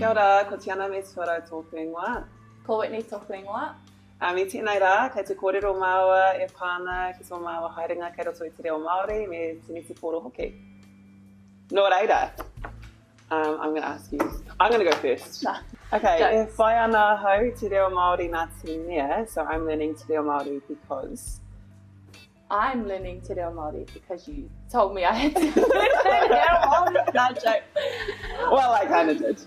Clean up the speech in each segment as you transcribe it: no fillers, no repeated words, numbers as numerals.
Kia ora, ko Tiana Metuarau tōku ingoa. Ko Whitney tōku ingoa. Me tēnei rā, kei te kōrero māua e pāna ki tō māua haerenga kei roto i te reo Māori me te neti kōro hoki. Nō reira, I'm going to ask you. I'm going to go first. Nah. Okay, Go. e whai ana hau te reo Māori nā te mea, so I'm learning te reo Māori because... I'm learning te reo Māori because you told me I had to learn te reo Māori. No joke. Well, I kind of did.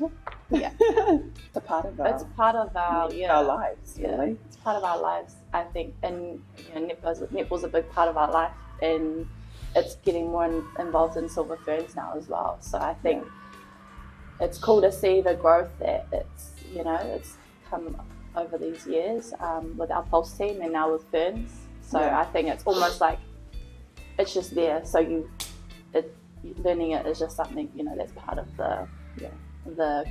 Yeah. It's a part of It's part of our lives, really. Yeah, it's part of our lives, I think. And netball's a big part of our life, and it's getting more involved in Silver Ferns now as well. So I think it's cool to see the growth that it's come over these years with our Pulse team and now with Ferns. So I think it's almost like it's just there. So learning it is just something that's part of the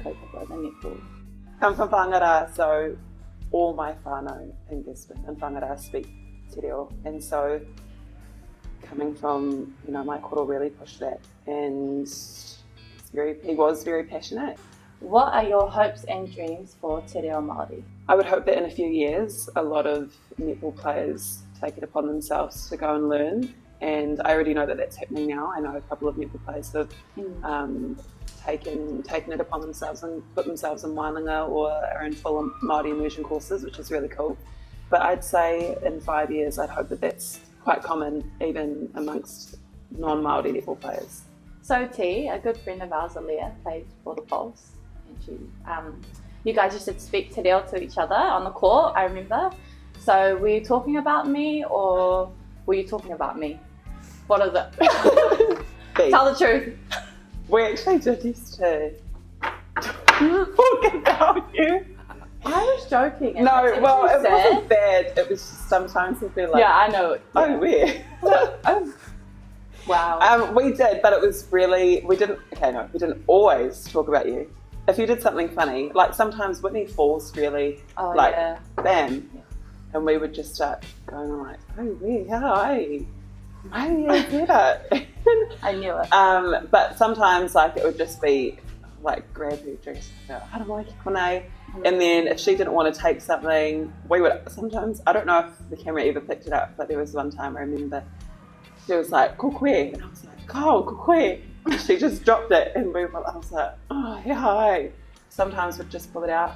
kaupapa, the netball. Come from Whangara, so all my whānau in Gisborne and Whangara speak te reo, and so coming from my koro really pushed that, and he was very passionate. What are your hopes and dreams for te reo Māori? I would hope that in a few years a lot of netball players take it upon themselves to go and learn, and I already know that that's happening now. I know a couple of netball players that have taken it upon themselves and put themselves in wānanga or are in full Māori immersion courses, which is really cool. But I'd say in 5 years I'd hope that that's quite common even amongst non-Māori netball players. So T, a good friend of ours, Alea, plays for the Pulse, and she, you guys used to speak te reo to each other on the court, I remember. So were you talking about me or were you talking about me? What is it? Tell the truth. We actually did used to talk about you. I was joking. No, well, it wasn't bad. It was just sometimes it'd be like, yeah, I know. Oh, where? Oh, wow. We did, but it was really, we didn't always talk about you. If you did something funny, like sometimes Whitney falls really, bam. Yeah. And we would just start going on like, oh, where? Hi. I did it. I knew it. But sometimes it would just be grab her dress and go, how do I keep konei? And then if she didn't want to take something, we would sometimes, I don't know if the camera ever picked it up, but there was one time I remember she was like, kukwe, and I was like, oh, kukwe. She just dropped it and I was like, oh, yeah, hi. Sometimes we'd just pull it out,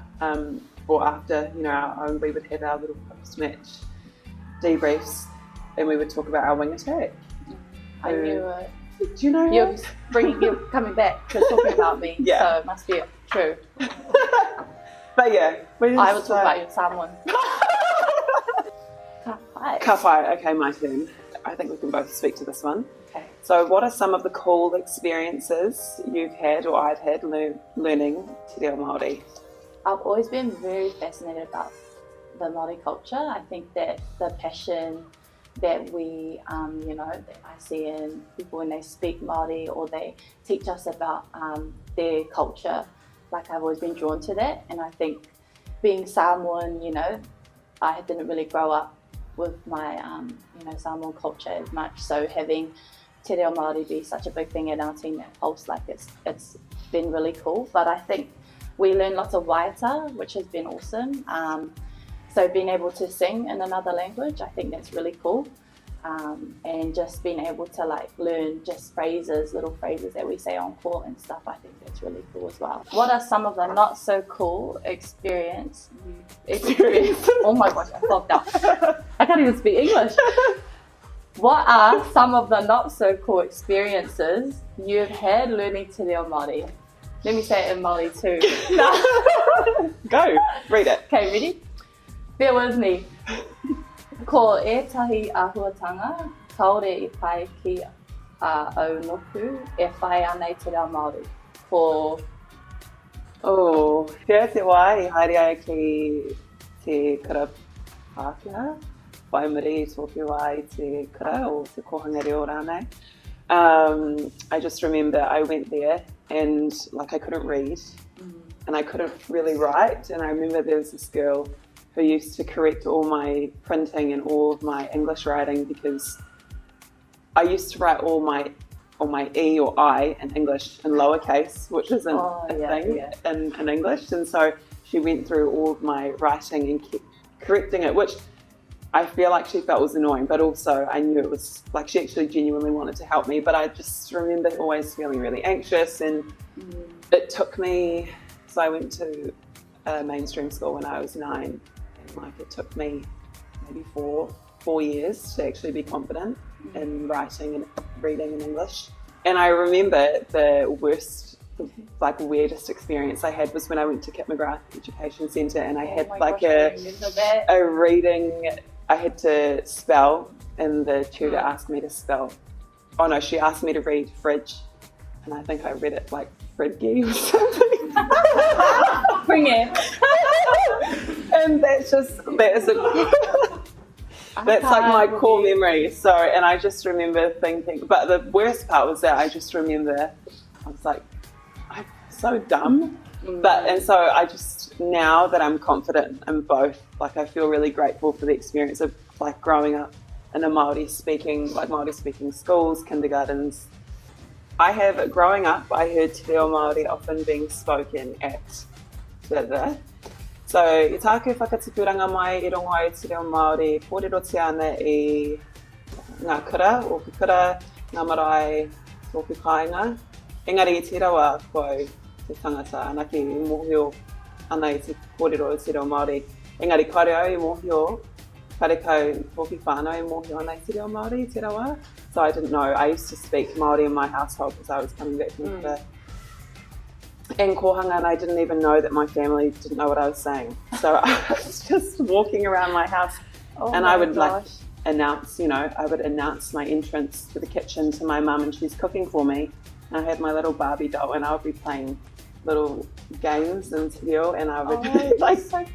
or after, our own, we would have our little post-match debriefs and we would talk about our wing attack. I knew it. Do you know You're coming back to talking about me, so it must be true. But yeah, I will talk about you, someone. Ka whai. Okay, my turn. I think we can both speak to this one. Okay. So what are some of the cool experiences you've had or I've had learning te reo Māori? I've always been very fascinated about the Māori culture. I think that the passion that we, that I see in people when they speak Māori or they teach us about their culture, I've always been drawn to that. And I think being Samoan, I didn't really grow up with my, Samoan culture as much. So having te reo Māori be such a big thing in our team at Pulse, it's been really cool. But I think we learn lots of waiata, which has been awesome. So being able to sing in another language, I think that's really cool. And just being able to learn just little phrases that we say on court and stuff, I think that's really cool as well. What are some of the not so cool experience? Oh my gosh, I flopped out. I can't even speak English. What are some of the not so cool experiences you've had learning te reo Māori? Let me say it in Māori too. Go, read it. Okay, ready? Bear with me. Ko ētahi āhuatanga, kaore I pai ki au nopu, e whai anei te reo Māori. Ko... Oh, pia te wai, haere ai ki te kura Pākehā. Wai muri tōpio ai te kura o te kohanga reo rānei. I just remember I went there and I couldn't read and I couldn't really write, and I remember there was this girl who used to correct all my printing and all of my English writing because I used to write all my or my E or I in English in lowercase, which isn't a thing in English. And so she went through all of my writing and kept correcting it, which I feel like she felt was annoying, but also I knew it was like she actually genuinely wanted to help me. But I just remember always feeling really anxious, and it took me, so I went to a mainstream school when I was 9, and like it took me maybe four years to actually be confident in writing and reading in English. And I remember the worst, like weirdest experience I had was when I went to Kit McGrath Education Centre, and I had a reading. I had to spell, and the tutor asked me to spell. Oh no, she asked me to read fridge, and I think I read it like fridgy or something. Bring it. And that's like my core memory. So, and I just remember thinking, but the worst part was that I just remember, I was like, I'm so dumb. And so I just, now that I'm confident in both, like I feel really grateful for the experience of like growing up in a Māori speaking schools, kindergartens. Growing up, I heard te reo Māori often being spoken at So, I tāku whakatipuranga mai I rongo ai te reo Māori, kōrero Tiana I ngā kura, o ki kura, ngā marae, tōku kāinga. Engari I te rawa koe te tangata, anaki I mōhio ana I te kōrero o te reo Māori. Engari kare au I mōhio, kare kau tōki whānau I mōhio ana I te reo Māori, te rawa. So I didn't know. I used to speak Māori in my household because I was coming back from the in kohanga, and I didn't even know that my family didn't know what I was saying. So I was just walking around my house, and I would announce my entrance to the kitchen to my mum, and she's cooking for me. And I had my little Barbie doll, and I would be playing little games and video, and I would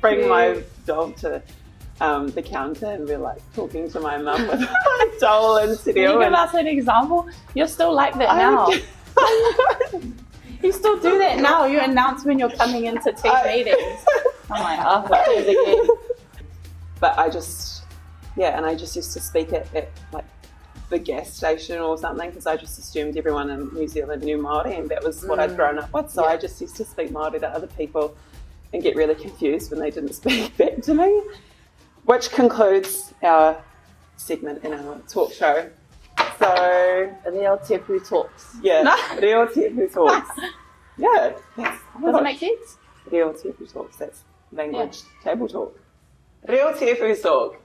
bring my doll to the counter and be like talking to my mum with my doll and video. Can you give us an example? You're still like that now. You still do that now. You announce when you're coming into team meetings. I'm like, again. But I just used to speak at like the gas station or something, because I just assumed everyone in New Zealand knew Māori, and that was what I'd grown up with. So I just used to speak Māori to other people and get really confused when they didn't speak back to me. Which concludes our segment in our talk show. So, Reo Tepu Talks. Yeah, Reo Tepu Talks. Yeah. Does it make sense? Reo Tepu Talks, that's language table talk. Reo Tepu Talk.